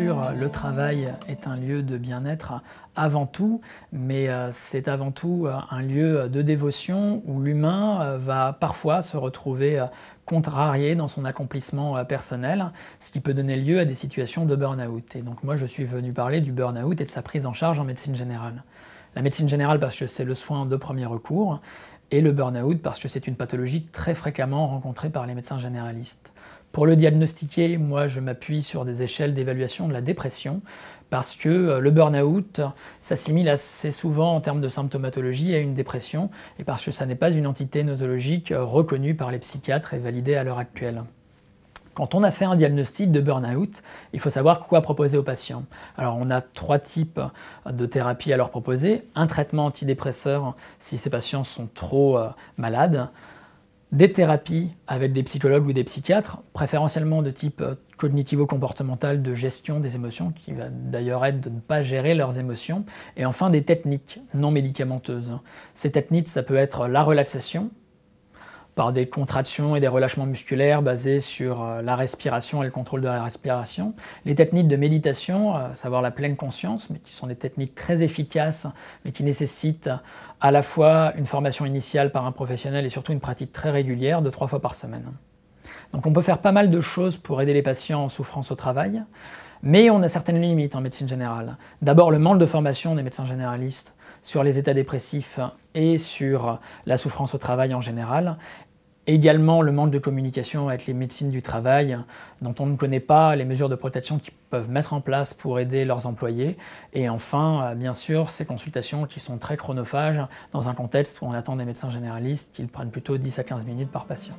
sûr, le travail est un lieu de bien-être avant tout, mais c'est avant tout un lieu de dévotion où l'humain va parfois se retrouver contrarié dans son accomplissement personnel, ce qui peut donner lieu à des situations de burn-out. Et donc moi, je suis venu parler du burn-out et de sa prise en charge en médecine générale. La médecine générale parce que c'est le soin de premier recours, et le burn-out parce que c'est une pathologie très fréquemment rencontrée par les médecins généralistes. Pour le diagnostiquer, moi je m'appuie sur des échelles d'évaluation de la dépression parce que le burn-out s'assimile assez souvent en termes de symptomatologie à une dépression et parce que ça n'est pas une entité nosologique reconnue par les psychiatres et validée à l'heure actuelle. Quand on a fait un diagnostic de burn-out, il faut savoir quoi proposer aux patients. Alors on a 3 types de thérapies à leur proposer. Un traitement antidépresseur si ces patients sont trop malades. Des thérapies avec des psychologues ou des psychiatres, préférentiellement de type cognitivo-comportemental de gestion des émotions, qui va d'ailleurs être de ne pas gérer leurs émotions. Et enfin des techniques non médicamenteuses. Ces techniques, ça peut être la relaxation, par des contractions et des relâchements musculaires basés sur la respiration et le contrôle de la respiration. Les techniques de méditation, à savoir la pleine conscience, mais qui sont des techniques très efficaces, mais qui nécessitent à la fois une formation initiale par un professionnel et surtout une pratique très régulière de 3 fois par semaine. Donc on peut faire pas mal de choses pour aider les patients en souffrance au travail, mais on a certaines limites en médecine générale. D'abord le manque de formation des médecins généralistes sur les états dépressifs et sur la souffrance au travail en général. Également le manque de communication avec les médecines du travail, dont on ne connaît pas les mesures de protection qu'ils peuvent mettre en place pour aider leurs employés. Et enfin, bien sûr, ces consultations qui sont très chronophages dans un contexte où on attend des médecins généralistes qu'ils prennent plutôt 10 à 15 minutes par patient.